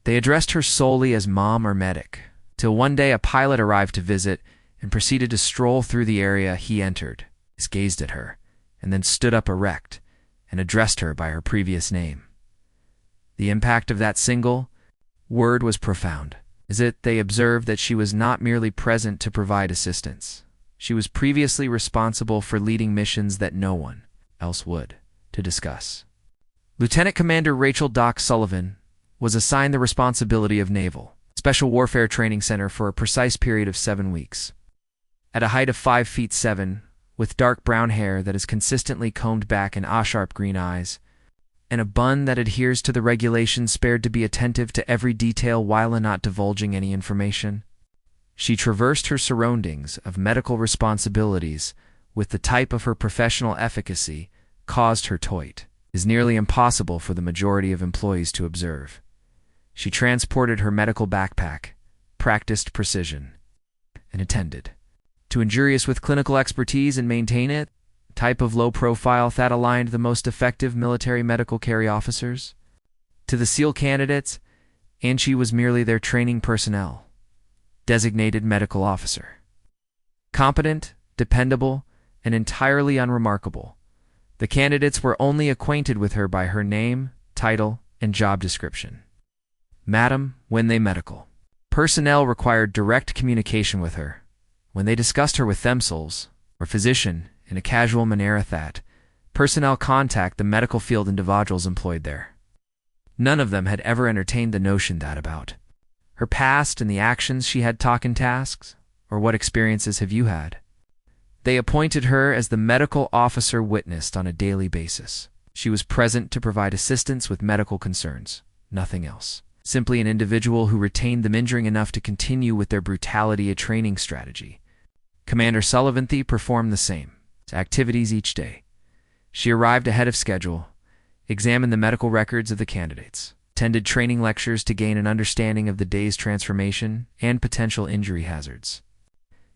They addressed her solely as mom or medic, till one day a pilot arrived to visit and proceeded to stroll through the area he entered. He gazed at her, and then stood up erect and addressed her by her previous name. The impact of that single word was profound, as they observed that she was not merely present to provide assistance. She was previously responsible for leading missions that no one else would to discuss. Lieutenant Commander Rachel Doc Sullivan was assigned the responsibility of Naval Special Warfare Training Center for a precise period of 7 weeks. At a height of 5 feet 7, with dark brown hair that is consistently combed back and sharp green eyes, and a bun that adheres to the regulations spared to be attentive to every detail while not divulging any information, she traversed her surroundings of medical responsibilities with the type of her professional efficacy caused her toit is nearly impossible for the majority of employees to observe. She transported her medical backpack, practiced precision, and attended to injurious with clinical expertise and maintain it, type of low profile that aligned the most effective military medical carry officers to the SEAL candidates, and she was merely their training personnel, designated medical officer. Competent, dependable, and entirely unremarkable, the candidates were only acquainted with her by her name, title, and job description. Madam, when they medical personnel required direct communication with her, when they discussed her with themselves, or physician, in a casual manner that personnel contact the medical field individuals employed there. None of them had ever entertained the notion that about her past and the actions she had taken tasks, or what experiences have you had. They appointed her as the medical officer witnessed on a daily basis. She was present to provide assistance with medical concerns, nothing else. Simply an individual who retained them injuring enough to continue with their brutality a training strategy. Commander Sullivan performed the same activities each day. She arrived ahead of schedule, examined the medical records of the candidates, attended training lectures to gain an understanding of the day's transformation and potential injury hazards,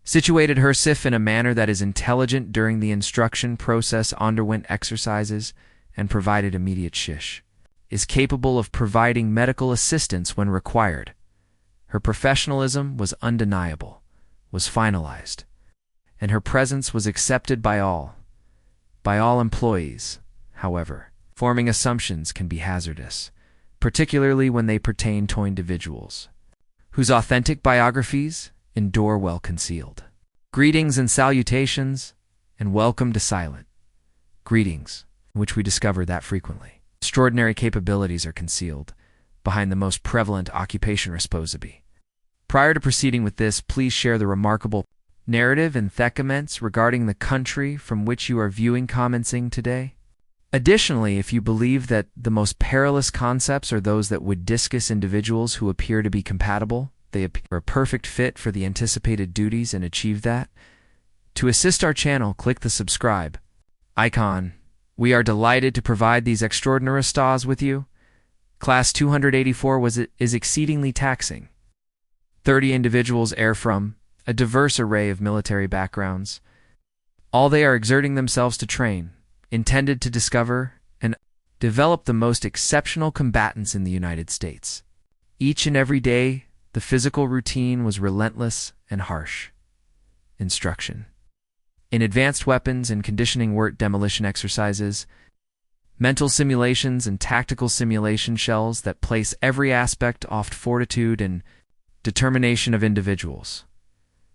situated herself in a manner that is intelligent during the instruction process, underwent exercises, and provided immediate shish, is capable of providing medical assistance when required. Her professionalism was undeniable, was finalized, and her presence was accepted by all employees. However, forming assumptions can be hazardous, particularly when they pertain to individuals whose authentic biographies endure well concealed. Greetings and salutations, and welcome to silent greetings, in which we discover that frequently extraordinary capabilities are concealed behind the most prevalent occupation responsibility. Prior to proceeding with this, please share the remarkable narrative and comments regarding the country from which you are viewing commenting today. Additionally, if you believe that the most perilous concepts are those that would discuss individuals who appear to be compatible, they are a perfect fit for the anticipated duties and achieve that. To assist our channel, click the subscribe icon. We are delighted to provide these extraordinary stars with you. Class 284 is exceedingly taxing. 30 individuals are from a diverse array of military backgrounds. All they are exerting themselves to train, intended to discover and develop the most exceptional combatants in the United States. Each and every day, the physical routine was relentless and harsh. Instruction in advanced weapons and conditioning work demolition exercises, mental simulations and tactical simulation shells that place every aspect off fortitude and determination of individuals.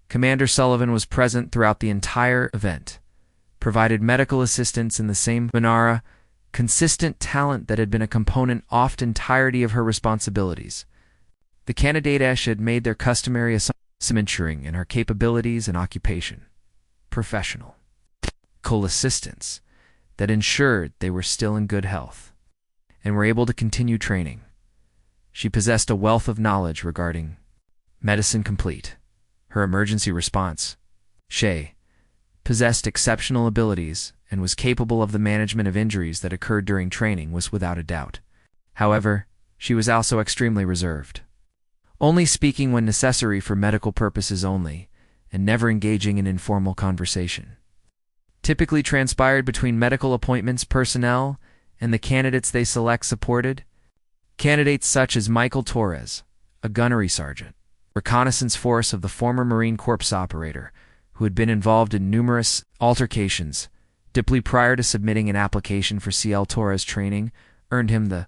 Commander Sullivan was present throughout the entire event, provided medical assistance in the same manner, consistent talent that had been a component oft entirety of her responsibilities. The candidates had made their customary assumptions in her capabilities and occupation. Professional assistance that ensured they were still in good health and were able to continue training. She possessed a wealth of knowledge regarding medicine complete. Her emergency response. She possessed exceptional abilities and was capable of the management of injuries that occurred during training was without a doubt. However, she was also extremely reserved, only speaking when necessary for medical purposes only, and never engaging in informal conversation. Typically transpired between medical appointments personnel and the candidates they select supported. Candidates such as Michael Torres, a gunnery sergeant, reconnaissance force of the former Marine Corps operator, who had been involved in numerous altercations, deeply prior to submitting an application for CL Torres training, earned him the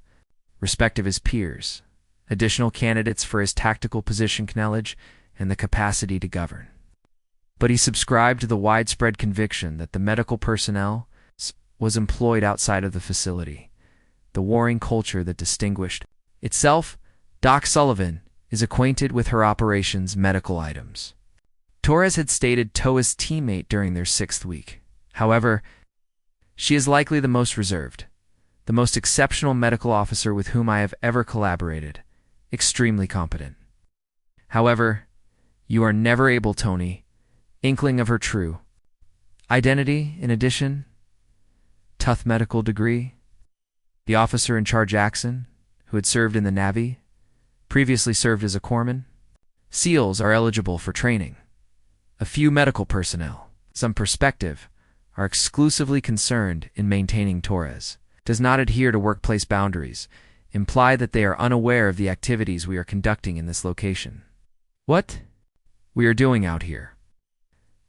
respect of his peers. Additional candidates for his tactical position knowledge and the capacity to govern. But he subscribed to the widespread conviction that the medical personnel was employed outside of the facility. The warring culture that distinguished itself. Doc Sullivan is acquainted with her operation's medical items. Torres had stated Toa's teammate during their 6th week. However, she is likely the most reserved, the most exceptional medical officer with whom I have ever collaborated, extremely competent. However, you are never able, Tony, inkling of her true identity. In addition, tough medical degree. The officer in charge, Jackson, who had served in the Navy, previously served as a corpsman. SEALs are eligible for training. A few medical personnel, some perspective, are exclusively concerned in maintaining Torres. Does not adhere to workplace boundaries, imply that they are unaware of the activities we are conducting in this location. What we are doing out here.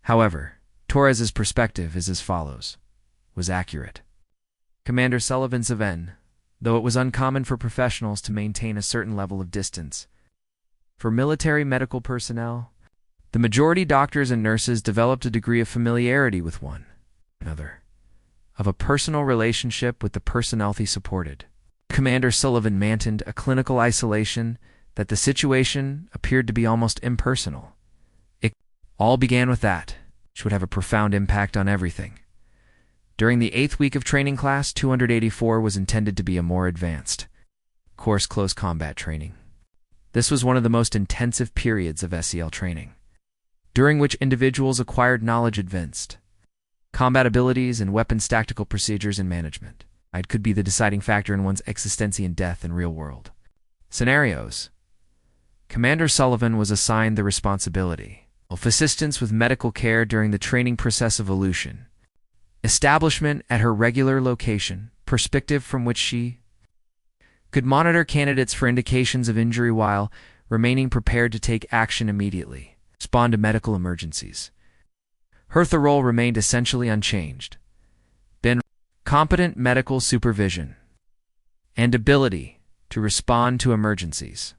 However, Torres's perspective is as follows. Was accurate. Commander Sullivan's event, though it was uncommon for professionals to maintain a certain level of distance. For military medical personnel, the majority doctors and nurses developed a degree of familiarity with one another, of a personal relationship with the personnel they supported. Commander Sullivan maintained a clinical isolation that the situation appeared to be almost impersonal. It all began with that, which would have a profound impact on everything. During the 8th week of training, class 284 was intended to be a more advanced course close combat training. This was one of the most intensive periods of SEL training, during which individuals acquired knowledge advanced combat abilities and weapons tactical procedures and management. It could be the deciding factor in one's existence and death in real-world scenarios. Commander Sullivan was assigned the responsibility of assistance with medical care during the training process evolution, establishment at her regular location, perspective from which she could monitor candidates for indications of injury while remaining prepared to take action immediately, respond to medical emergencies. Her role remained essentially unchanged. Been competent medical supervision and ability to respond to emergencies.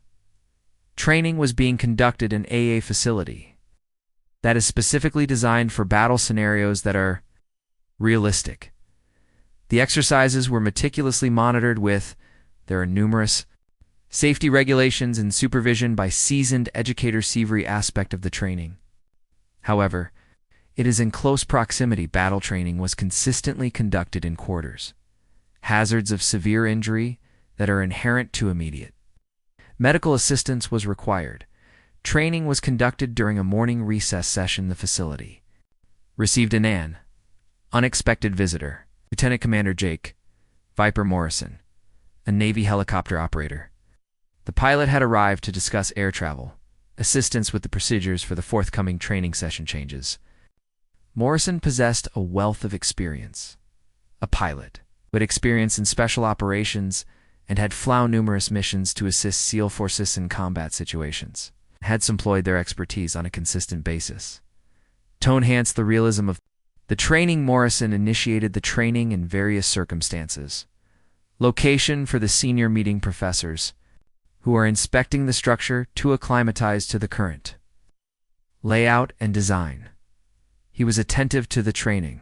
Training was being conducted in AA facility that is specifically designed for battle scenarios that are realistic. The exercises were meticulously monitored with, there are numerous safety regulations and supervision by seasoned educators. Every aspect of the training. However, it is in close proximity. Battle training was consistently conducted in quarters. Hazards of severe injury that are inherent to immediate medical assistance was required. Training was conducted during a morning recess session. The facility received an unexpected visitor, Lieutenant Commander Jake Viper Morrison, a Navy helicopter operator. The pilot had arrived to discuss air travel, assistance with the procedures for the forthcoming training session changes. Morrison possessed a wealth of experience. A pilot, who had experience in special operations and had flown numerous missions to assist SEAL forces in combat situations, had employed their expertise on a consistent basis. To enhance the realism of the training, Morrison initiated the training in various circumstances. Location for the senior meeting professors, who are inspecting the structure to acclimatize to the current layout and design. He was attentive to the training.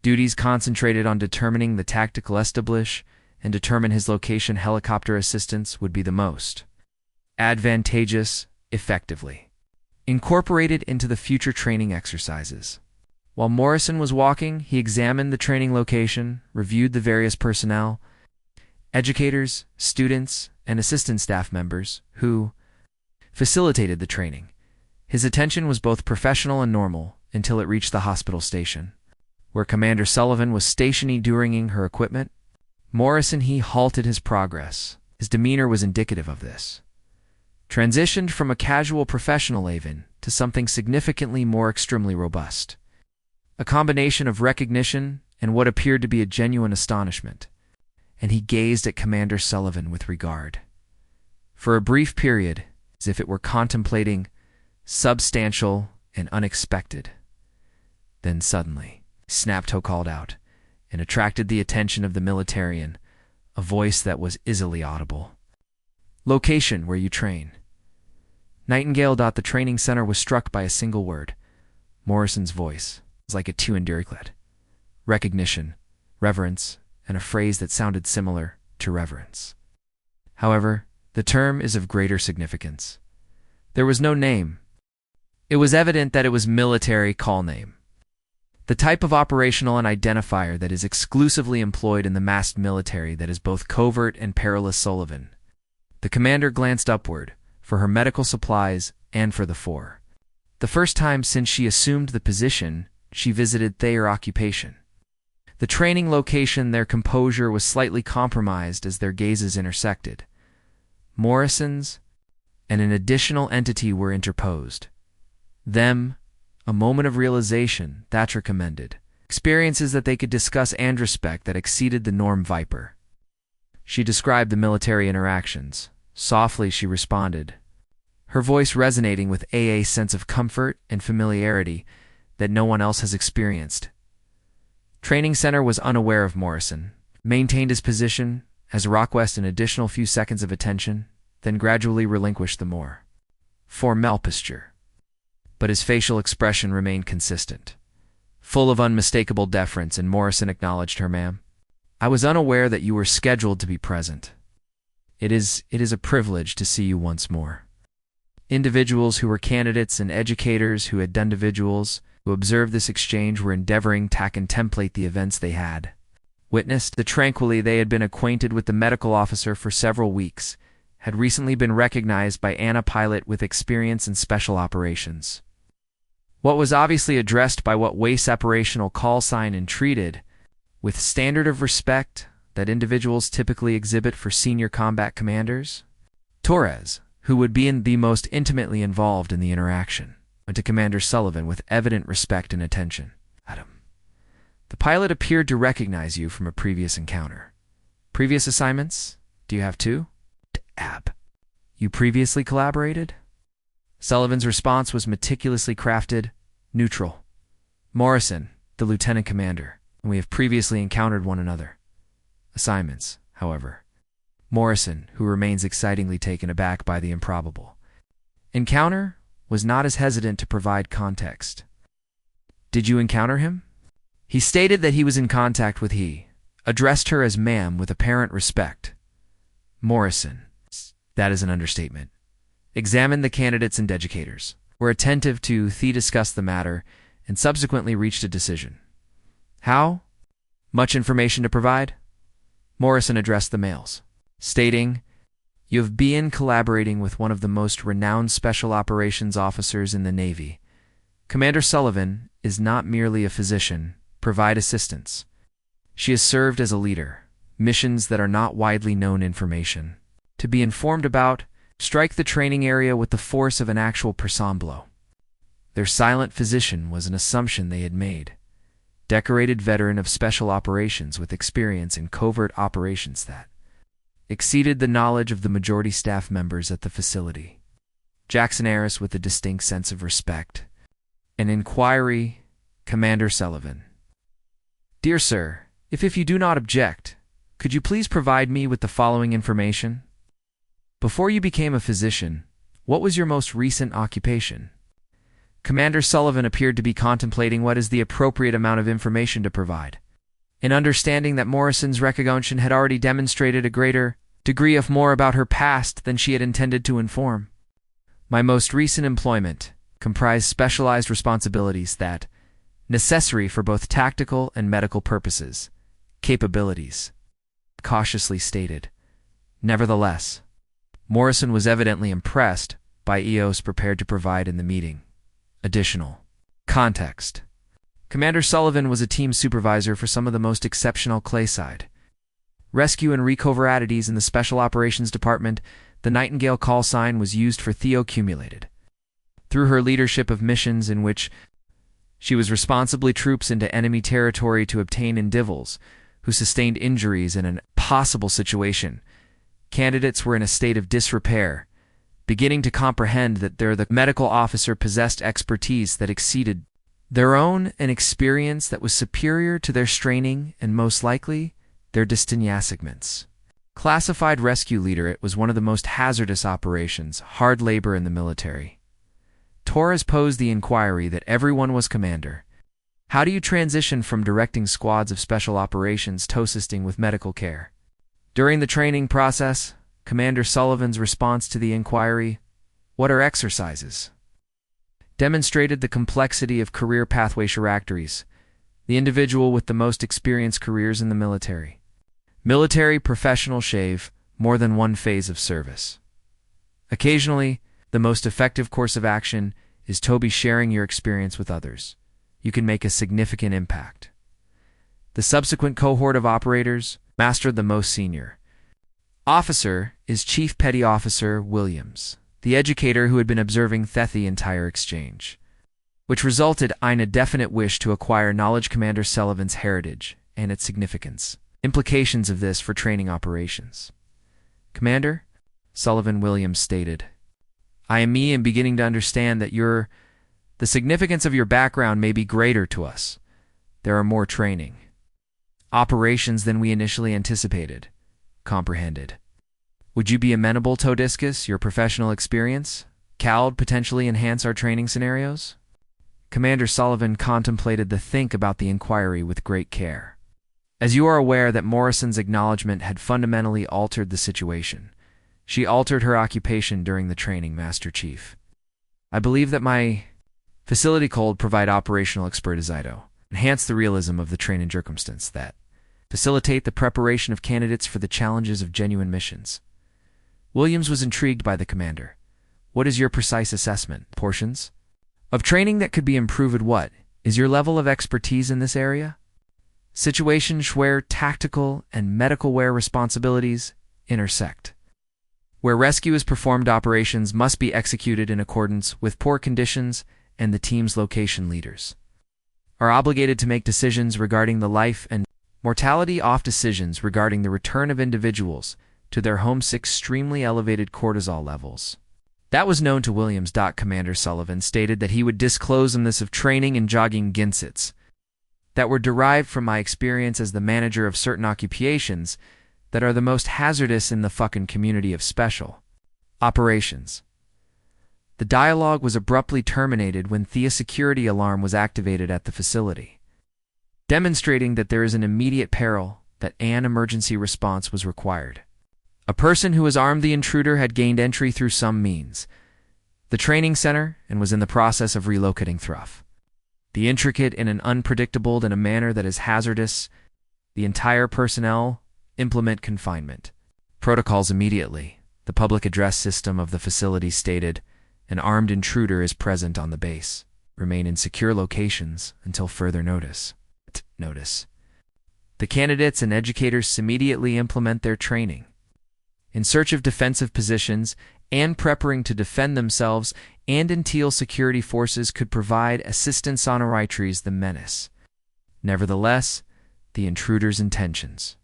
Duties concentrated on determining the tactical establish and determine his location. Helicopter assistance would be the most advantageous, effectively incorporated into the future training exercises. While Morrison was walking, he examined the training location, reviewed the various personnel, educators, students, and assistant staff members who facilitated the training. His attention was both professional and normal until it reached the hospital station, where Commander Sullivan was stationing during her equipment. Morrison halted his progress. His demeanor was indicative of this. Transitioned from a casual professional haven to something significantly more extremely robust. A combination of recognition and what appeared to be a genuine astonishment. and he gazed at Commander Sullivan with regard. For a brief period, as if it were contemplating substantial and unexpected. Then suddenly, Snaptoe called out, and attracted the attention of the militarian, a voice that was easily audible. Location where you train. Nightingale. The training center was struck by a single word. Morrison's voice was like a two-induriclet. Recognition, reverence, and a phrase that sounded similar to reverence. However, the term is of greater significance. There was no name. It was evident that it was military call name. The type of operational and identifier that is exclusively employed in the massed military that is both covert and perilous. Sullivan. The commander glanced upward, for her medical supplies and for the four. The first time since she assumed the position, she visited their occupation. The training location, their composure was slightly compromised as their gazes intersected. Morrison's and an additional entity were interposed. Them, a moment of realization, Thatcher commended. Experiences that they could discuss and respect that exceeded the norm. Viper. She described the military interactions. Softly she responded, her voice resonating with a sense of comfort and familiarity that no one else has experienced. Training Center was unaware of Morrison, maintained his position as Rockwest an additional few seconds of attention, then gradually relinquished the more formal posture. But his facial expression remained consistent, full of unmistakable deference, and Morrison acknowledged her. Ma'am, I was unaware that you were scheduled to be present. It is a privilege to see you once more. Individuals who were candidates and educators who had done individuals who observed this exchange were endeavoring to contemplate the events they had witnessed. Tranquilly, they had been acquainted with the medical officer for several weeks, had recently been recognized by Anna pilot with experience in special operations. What was obviously addressed by what way separational call sign and treated with standard of respect that individuals typically exhibit for senior combat commanders. Torres, who would be the most intimately involved in the interaction, went to Commander Sullivan with evident respect and attention. Adam, the pilot appeared to recognize you from a previous encounter. Previous assignments? Do you have two? Ab. You previously collaborated? Sullivan's response was meticulously crafted, neutral. Morrison, the lieutenant commander, and we have previously encountered one another. Assignments, however. Morrison, who remains excitingly taken aback by the improbable encounter, was not as hesitant to provide context. Did you encounter him? He stated that he was in contact with he, addressed her as ma'am with apparent respect. Morrison, that is an understatement, examined the candidates and educators, were attentive to discuss the matter, and subsequently reached a decision. How? Much information to provide? Morrison addressed the males, stating, you have been collaborating with one of the most renowned special operations officers in the Navy. Commander Sullivan is not merely a physician, provide assistance. She has served as a leader, missions that are not widely known information. To be informed about, strike the training area with the force of an actual person blow. Their silent physician was an assumption they had made. Decorated veteran of special operations with experience in covert operations that exceeded the knowledge of the majority staff members at the facility. Jackson Harris with a distinct sense of respect. An inquiry, Commander Sullivan. Dear sir, if you do not object, could you please provide me with the following information? Before you became a physician, what was your most recent occupation? Commander Sullivan appeared to be contemplating what is the appropriate amount of information to provide. In understanding that Morrison's recognition had already demonstrated a greater degree of more about her past than she had intended to inform. My most recent employment comprised specialized responsibilities that, necessary for both tactical and medical purposes, capabilities, cautiously stated. Nevertheless, Morrison was evidently impressed by EOS prepared to provide in the meeting. Additional context. Commander Sullivan was a team supervisor for some of the most exceptional clayside rescue and recover oddities in the Special Operations Department. The Nightingale call sign was used for accumulated. Through her leadership of missions in which she was responsibly troops into enemy territory to obtain individuals who sustained injuries in an impossible situation. Candidates were in a state of disrepair, beginning to comprehend that the medical officer possessed expertise that exceeded their own, an experience that was superior to their straining and, most likely, their distinguishments. Classified rescue leader, it was one of the most hazardous operations, hard labor in the military. Torres posed the inquiry that everyone was commander. How do you transition from directing squads of special operations to assisting with medical care? During the training process, Commander Sullivan's response to the inquiry, "What are exercises?" demonstrated the complexity of career pathway trajectories, the individual with the most experienced careers in the military. Military professional shave, more than one phase of service. Occasionally, the most effective course of action is to be sharing your experience with others. You can make a significant impact. The subsequent cohort of operators mastered the most senior. Officer is Chief Petty Officer Williams, the educator who had been observing the entire exchange, which resulted in a definite wish to acquire knowledge Commander Sullivan's heritage and its significance. Implications of this for training operations. Commander, Sullivan Williams stated, I am beginning to understand that the significance of your background may be greater to us. There are more training operations than we initially anticipated. Comprehended. Would you be amenable to discuss your professional experience? Could potentially enhance our training scenarios? Commander Sullivan contemplated about the inquiry with great care. As you are aware that Morrison's acknowledgement had fundamentally altered the situation, she altered her occupation during the training, Master Chief. I believe that my facility could provide operational expertise to enhance the realism of the training circumstance that facilitate the preparation of candidates for the challenges of genuine missions. Williams was intrigued by the commander. What is your precise assessment? Portions of training that could be improved? What is your level of expertise in this area? Situations where tactical and medical wear responsibilities intersect. Where rescue is performed, operations must be executed in accordance with poor conditions, and the team's location leaders are obligated to make decisions regarding the life and mortality of decisions regarding the return of individuals to their homes. Extremely elevated cortisol levels. That was known to Williams. Commander Sullivan stated that he would disclose on this of training and jogging ginsits that were derived from my experience as the manager of certain occupations that are the most hazardous in the fucking community of special operations. The dialogue was abruptly terminated when the security alarm was activated at the facility, demonstrating that there is an immediate peril, that an emergency response was required. A person who was armed, the intruder, had gained entry through some means the training center and was in the process of relocating Thruff. The intricate in an unpredictable in a manner that is hazardous. The entire personnel implement confinement protocols immediately. The public address system of the facility stated, an armed intruder is present on the base. Remain in secure locations until further notice. The candidates and educators immediately implement their training in search of defensive positions and preparing to defend themselves, and until security forces could provide assistance on Eritre's the menace. Nevertheless, the intruder's intentions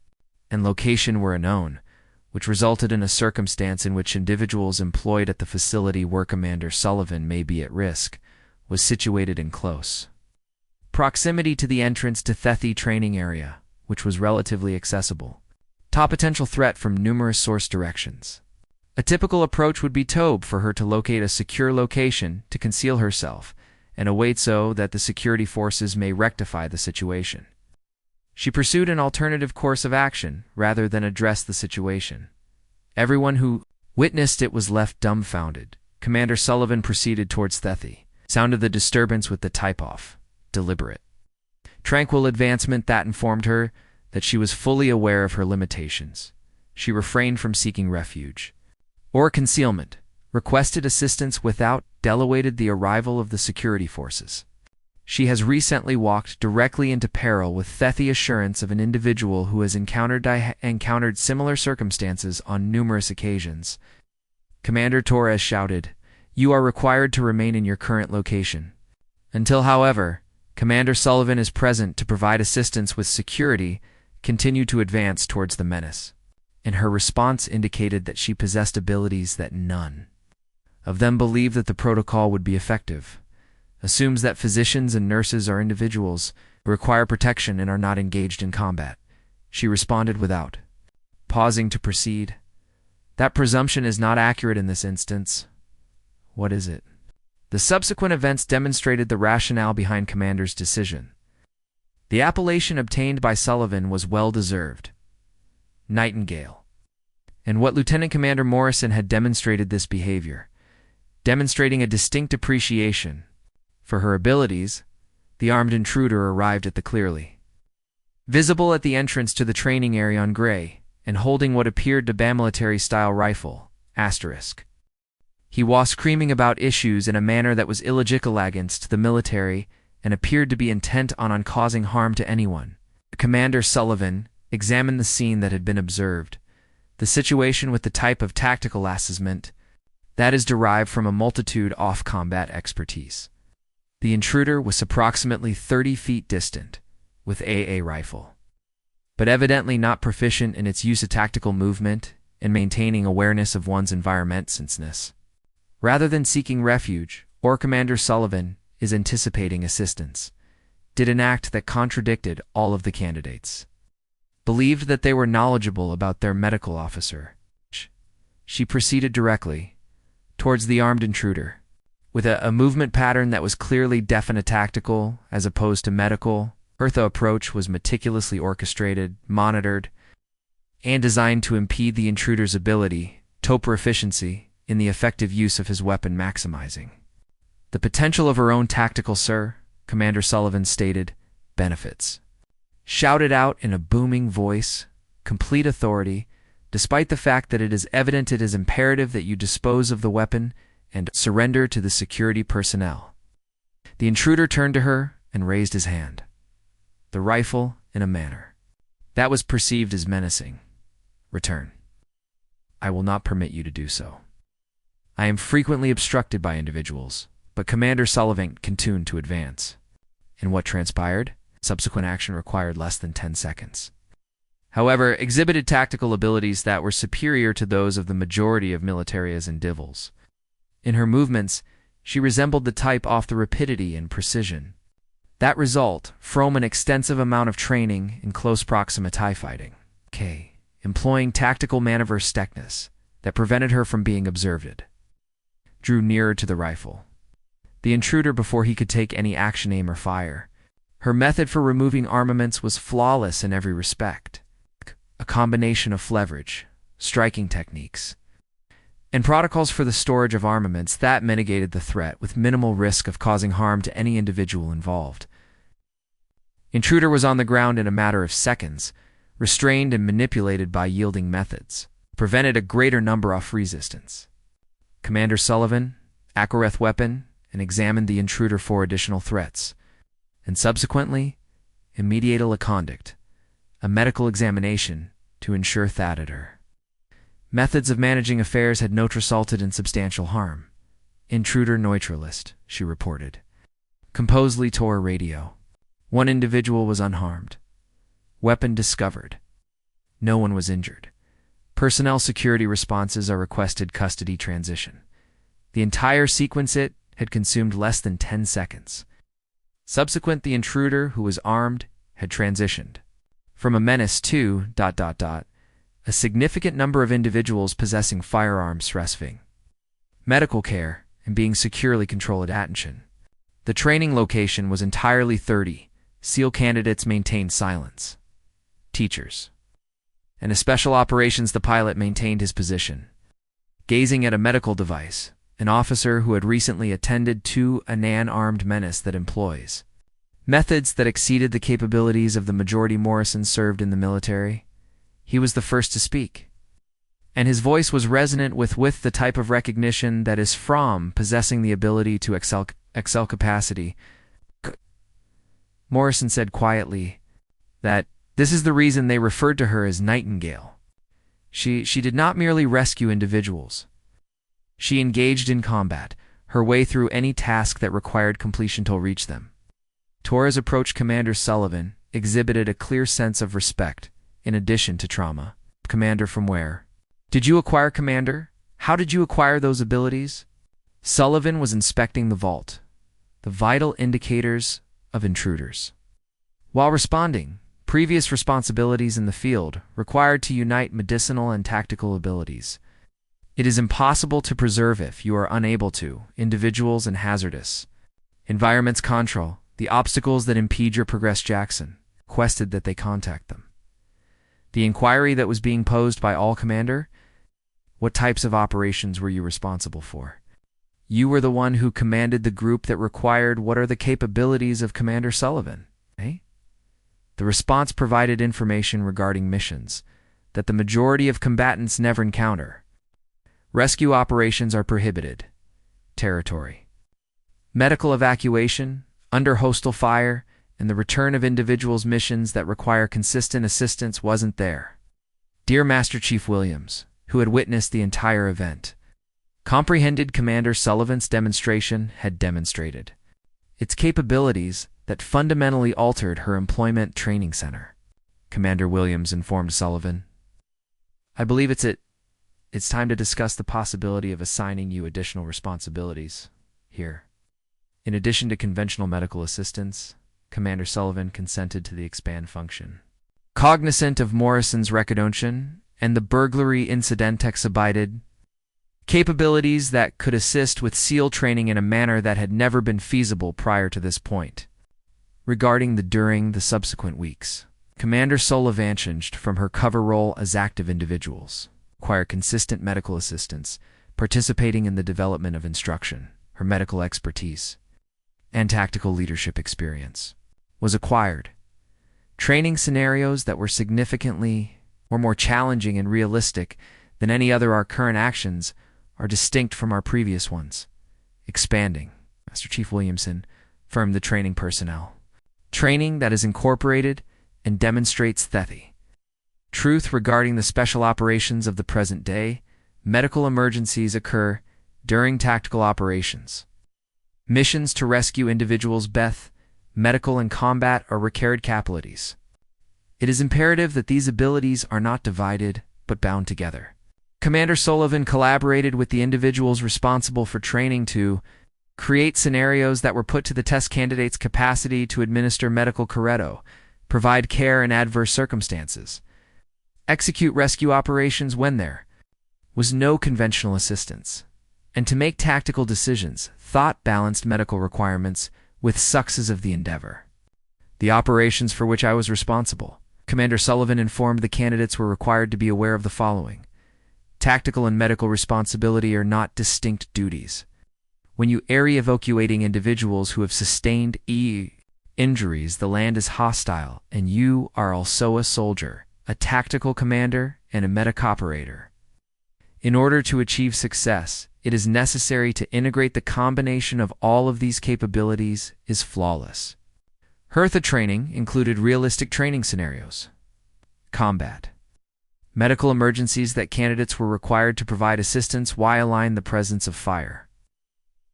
and location were unknown, which resulted in a circumstance in which individuals employed at the facility where Commander Sullivan may be at risk was situated in close proximity to the entrance to the training area, which was relatively accessible. Top potential threat from numerous source directions. A typical approach would be for her to locate a secure location to conceal herself and await so that the security forces may rectify the situation. She pursued an alternative course of action rather than address the situation. Everyone who witnessed it was left dumbfounded. Commander Sullivan proceeded towards Thethi. Sound of the disturbance with the type-off. Deliberate. Tranquil advancement that informed her that she was fully aware of her limitations. She refrained from seeking refuge or concealment, requested assistance without, awaited the arrival of the security forces. She has recently walked directly into peril with the assurance of an individual who has encountered similar circumstances on numerous occasions. Commander Torres shouted, "You are required to remain in your current location. Until, however, Commander Sullivan is present to provide assistance with security, continued to advance towards the menace, and her response indicated that she possessed abilities that none of them believed that the protocol would be effective. Assumes that physicians and nurses are individuals who require protection and are not engaged in combat. She responded without pausing to proceed. That presumption is not accurate in this instance. What is it? The subsequent events demonstrated the rationale behind Commander's decision. The appellation obtained by Sullivan was well-deserved. Nightingale. And what Lieutenant Commander Morrison had demonstrated this behavior, demonstrating a distinct appreciation for her abilities. The armed intruder arrived at the clearly visible at the entrance to the training area on gray, and holding what appeared to be military-style rifle, *. He was screaming about issues in a manner that was illegible against the military and appeared to be intent on causing harm to anyone. Commander Sullivan examined the scene that had been observed, the situation with the type of tactical assessment that is derived from a multitude of combat expertise. The intruder was approximately 30 feet distant, with a rifle, but evidently not proficient in its use of tactical movement and maintaining awareness of one's environment. Rather than seeking refuge, or Commander Sullivan is anticipating assistance, did an act that contradicted all of the candidates. Believed that they were knowledgeable about their medical officer. She proceeded directly towards the armed intruder, with a movement pattern that was clearly definite tactical as opposed to medical. Her approach was meticulously orchestrated, monitored, and designed to impede the intruder's ability to proficiency in the effective use of his weapon, maximizing the potential of her own tactical Commander Sullivan stated, benefits. Shouted out in a booming voice, complete authority, despite the fact that it is evident it is imperative that you dispose of the weapon and surrender to the security personnel. The intruder turned to her and raised his hand, the rifle in a manner that was perceived as menacing. Return. I will not permit you to do so. I am frequently obstructed by individuals, but Commander Sullivan continued to advance. And what transpired? Subsequent action required less than 10 seconds. However, exhibited tactical abilities that were superior to those of the majority of militaries and divils. In her movements, she resembled the type of the rapidity and precision that result from an extensive amount of training in close proximity fighting. Employing tactical maneuver techniques that prevented her from being observed. Drew nearer to the rifle. The intruder before he could take any action, aim, or fire. Her method for removing armaments was flawless in every respect. A combination of leverage, striking techniques, and protocols for the storage of armaments that mitigated the threat with minimal risk of causing harm to any individual involved. Intruder was on the ground in a matter of seconds, restrained and manipulated by yielding methods, prevented a greater number of resistance. Commander Sullivan, Akoreth weapon, and examined the intruder for additional threats, and subsequently, immediate conduct, a medical examination to ensure that her methods of managing affairs had not resulted in substantial harm. Intruder neutralist, she reported. Composedly tore radio. One individual was unharmed. Weapon discovered. No one was injured. Personnel security responses are requested custody transition. The entire sequence had consumed less than 10 seconds. Subsequent, the intruder, who was armed, had transitioned from a menace to ... a significant number of individuals possessing firearms receiving medical care and being securely controlled at attention. The training location was entirely 30. SEAL candidates maintained silence. Teachers. And a special operations, the pilot maintained his position, gazing at a medical device, an officer who had recently attended to an armed menace that employs methods that exceeded the capabilities of the majority. Morrison served in the military. He was the first to speak, and his voice was resonant with the type of recognition that is from possessing the ability to excel capacity. Morrison said quietly that this is the reason they referred to her as Nightingale. She did not merely rescue individuals. She engaged in combat, her way through any task that required completion to reach them. Torres approached Commander Sullivan exhibited a clear sense of respect, in addition to trauma. Commander, from where did you acquire, Commander? How did you acquire those abilities? Sullivan was inspecting the vault, the vital indicators of intruders. While responding, previous responsibilities in the field required to unite medicinal and tactical abilities. It is impossible to preserve if you are unable to, individuals and hazardous environments control, the obstacles that impede your progress. Jackson requested that they contact them. The inquiry that was being posed by all, Commander, what types of operations were you responsible for? You were the one who commanded the group that required. What are the capabilities of Commander Sullivan? The response provided information regarding missions that the majority of combatants never encounter. Rescue operations are prohibited. Territory. Medical evacuation, under hostile fire, and the return of individuals. Missions that require consistent assistance wasn't there. Dear Master Chief Williams, who had witnessed the entire event, comprehended Commander Sullivan's demonstration had demonstrated its capabilities that fundamentally altered her employment training center. Commander Williams informed Sullivan, I believe it's time to discuss the possibility of assigning you additional responsibilities here. In addition to conventional medical assistance, Commander Sullivan consented to the expand function. Cognizant of Morrison's recognition and the burglary incident, exhibited capabilities that could assist with SEAL training in a manner that had never been feasible prior to this point. Regarding during the subsequent weeks, Commander Sullivan changed from her cover role as active individuals, require consistent medical assistance, participating in the development of instruction. Her medical expertise and tactical leadership experience was acquired. Training scenarios that were significantly or more challenging and realistic than any other our current actions are distinct from our previous ones. Expanding. Master Chief Williamson affirmed the training personnel. Training that is incorporated and demonstrates truth regarding the special operations of the present day. Medical emergencies occur during tactical operations. Missions to rescue individuals. Medical and combat are required capabilities. It is imperative that these abilities are not divided, but bound together. Commander Sullivan collaborated with the individuals responsible for training to create scenarios that were put to the test candidates' capacity to administer medical corretto, provide care in adverse circumstances, execute rescue operations when there was no conventional assistance, and to make tactical decisions. Thought balanced medical requirements with success of the endeavor. The operations for which I was responsible. Commander Sullivan informed the candidates were required to be aware of the following. Tactical and medical responsibility are not distinct duties. When you are evacuating individuals who have sustained injuries, the land is hostile, and you are also a soldier, a tactical commander, and a medic operator. In order to achieve success, it is necessary to integrate the combination of all of these capabilities is flawless. Hertha training included realistic training scenarios. Combat. Medical emergencies that candidates were required to provide assistance while in the presence of fire.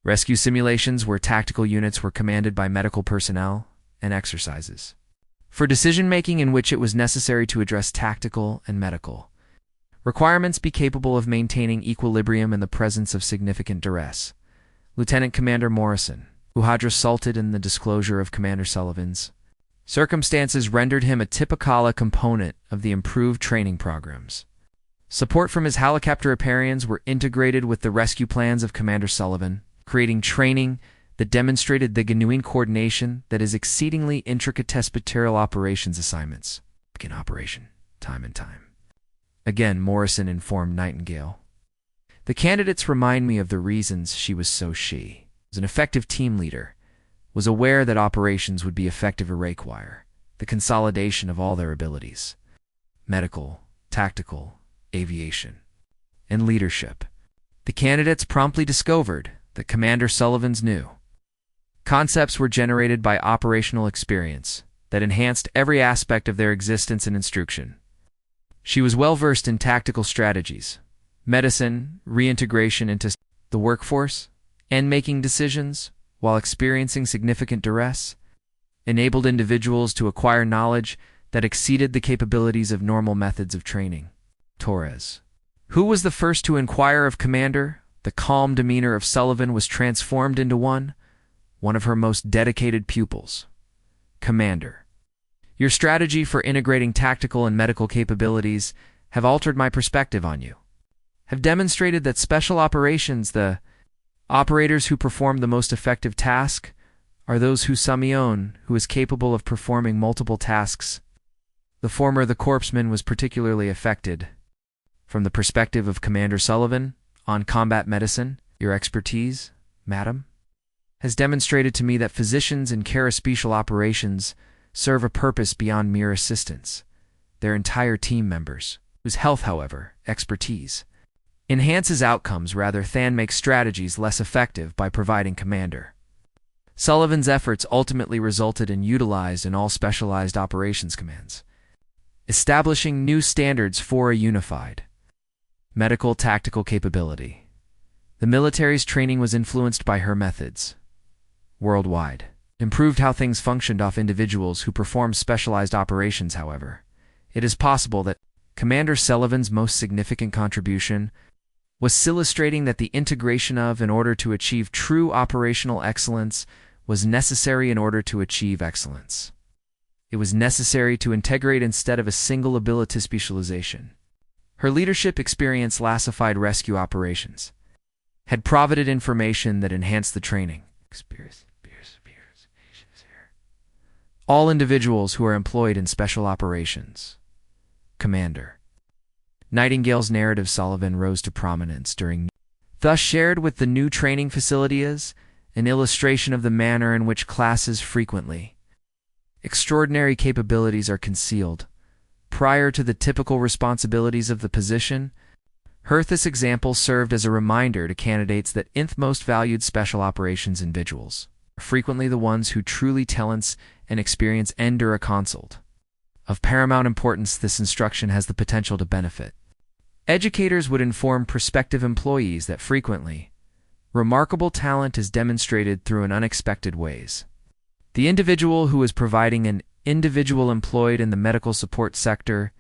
Rescue simulations where tactical units were commanded by medical personnel, and exercises for decision-making in which it was necessary to address tactical and medical requirements be capable of maintaining equilibrium in the presence of significant duress. Lieutenant Commander Morrison, who had resulted in the disclosure of Commander Sullivan's circumstances, rendered him a typical component of the improved training programs. Support from his helicopter Aparians were integrated with the rescue plans of Commander Sullivan, creating training that demonstrated the genuine coordination that is exceedingly intricate test-material operations assignments. In operation, time and time. Again, Morrison informed Nightingale. The candidates remind me of the reasons she was so she. As an effective team leader, was aware that operations would be effective or require the consolidation of all their abilities. Medical, tactical, aviation, and leadership. The candidates promptly discovered that Commander Sullivan's new concepts were generated by operational experience that enhanced every aspect of their existence and instruction. She was well-versed in tactical strategies, medicine, reintegration into the workforce, and making decisions while experiencing significant duress. enabled individuals to acquire knowledge that exceeded the capabilities of normal methods of training. Torres. Who was the first to inquire of Commander? The calm demeanor of Sullivan was transformed into one of her most dedicated pupils. Commander. Your strategy for integrating tactical and medical capabilities have altered my perspective on you. Have demonstrated that special operations, the operators who perform the most effective task, are those who who is capable of performing multiple tasks. The former, the corpsman, was particularly affected. From the perspective of Commander Sullivan, on combat medicine, your expertise, madam, has demonstrated to me that physicians in paraspecial operations serve a purpose beyond mere assistance. Their entire team members, whose health, however, expertise, enhances outcomes rather than makes strategies less effective by providing Commander. Sullivan's efforts ultimately resulted in utilized in all specialized operations commands, establishing new standards for a unified medical tactical capability. The military's training was influenced by her methods. Worldwide. Improved how things functioned off individuals who performed specialized operations, however. It is possible that Commander Sullivan's most significant contribution was illustrating that the integration of, in order to achieve true operational excellence, was necessary in order to achieve excellence. It was necessary to integrate instead of a single ability specialization. Her leadership experience classified rescue operations, had provided information that enhanced the training. All individuals who are employed in special operations. Commander. Nightingale's narrative Sullivan rose to prominence during, thus shared with the new training facility as an illustration of the manner in which classes frequently extraordinary capabilities are concealed prior to the typical responsibilities of the position. This example served as a reminder to candidates that most valued special operations individuals are frequently the ones who truly talents and experience endure a consult. Of paramount importance, this instruction has the potential to benefit. Educators would inform prospective employees that frequently, remarkable talent is demonstrated through in unexpected ways. The individual who is providing an individual employed in the medical support sector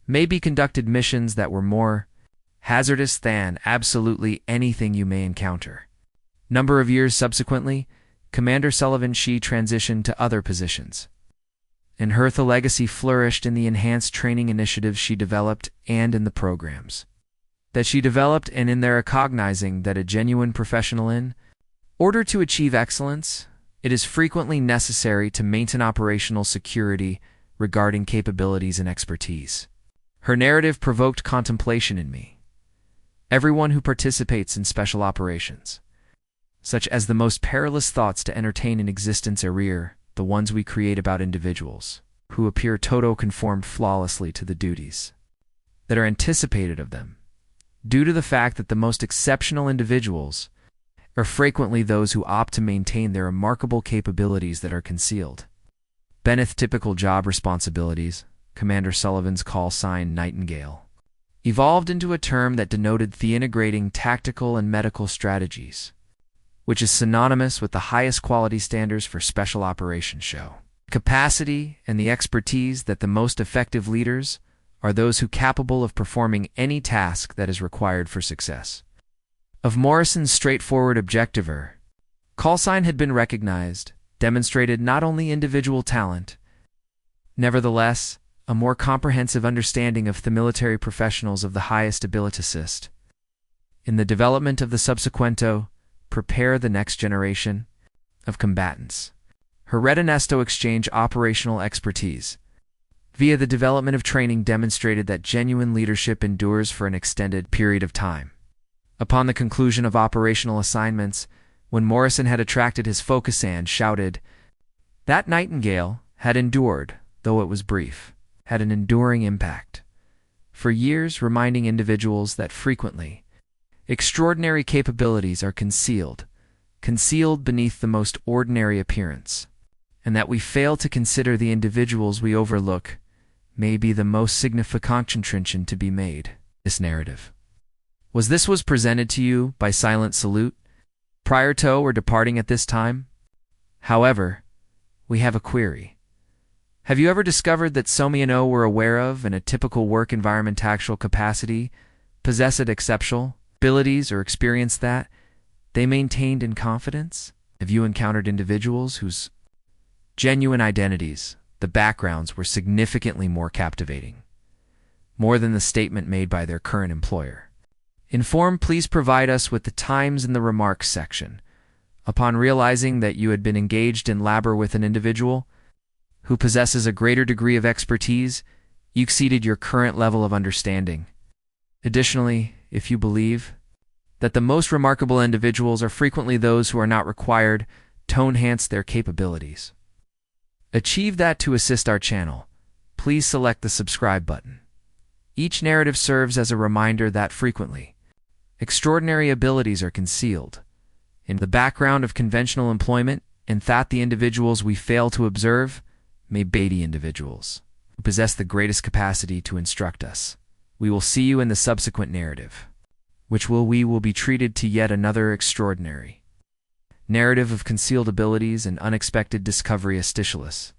may be conducted missions that were more hazardous than absolutely anything you may encounter. Number of years subsequently, Commander Sullivan she transitioned to other positions. In her, the legacy flourished in the enhanced training initiatives she developed and in the programs that she developed and in their recognizing that a genuine professional in order to achieve excellence, it is frequently necessary to maintain operational security regarding capabilities and expertise. Her narrative provoked contemplation in me. Everyone who participates in special operations, such as the most perilous thoughts to entertain in existence are the ones we create about individuals, who appear conformed flawlessly to the duties that are anticipated of them, due to the fact that the most exceptional individuals are frequently those who opt to maintain their remarkable capabilities that are concealed. Beneath typical job responsibilities, Commander Sullivan's call sign Nightingale evolved into a term that denoted the integrating tactical and medical strategies, which is synonymous with the highest quality standards for special operations show. Capacity and the expertise that the most effective leaders are those who capable of performing any task that is required for success. Of Morrison's straightforward objectiver, call sign had been recognized, demonstrated not only individual talent, nevertheless, a more comprehensive understanding of the military professionals of the highest ability assist. In the development of the subsequento, prepare the next generation of combatants. Her Retinesto exchange operational expertise via the development of training demonstrated that genuine leadership endures for an extended period of time. Upon the conclusion of operational assignments, when Morrison had attracted his focus and shouted, that Nightingale had endured, though it was brief, had an enduring impact. For years, reminding individuals that frequently, extraordinary capabilities are concealed beneath the most ordinary appearance, and that we fail to consider the individuals we overlook may be the most significant contribution to be made. This narrative was presented to you by silent salute, prior to or departing at this time. However, We have a query. Have you ever discovered that Somi and O were aware of, in a typical work environment, actual capacity, possessed exceptional abilities, or experienced that they maintained in confidence? Have you encountered individuals whose genuine identities, the backgrounds, were significantly more captivating, more than the statement made by their current employer? Informed, please provide us with the times in the remarks section. Upon realizing that you had been engaged in labor with an individual who possesses a greater degree of expertise, you exceeded your current level of understanding. Additionally, if you believe that the most remarkable individuals are frequently those who are not required to enhance their capabilities, achieve that to assist our channel, please select the subscribe button. Each narrative serves as a reminder that frequently, extraordinary abilities are concealed in the background of conventional employment, and that the individuals we fail to observe may be the individuals who possess the greatest capacity to instruct us. We will see you in the subsequent narrative, which we will be treated to yet another extraordinary narrative of concealed abilities and unexpected discovery. Asticulus.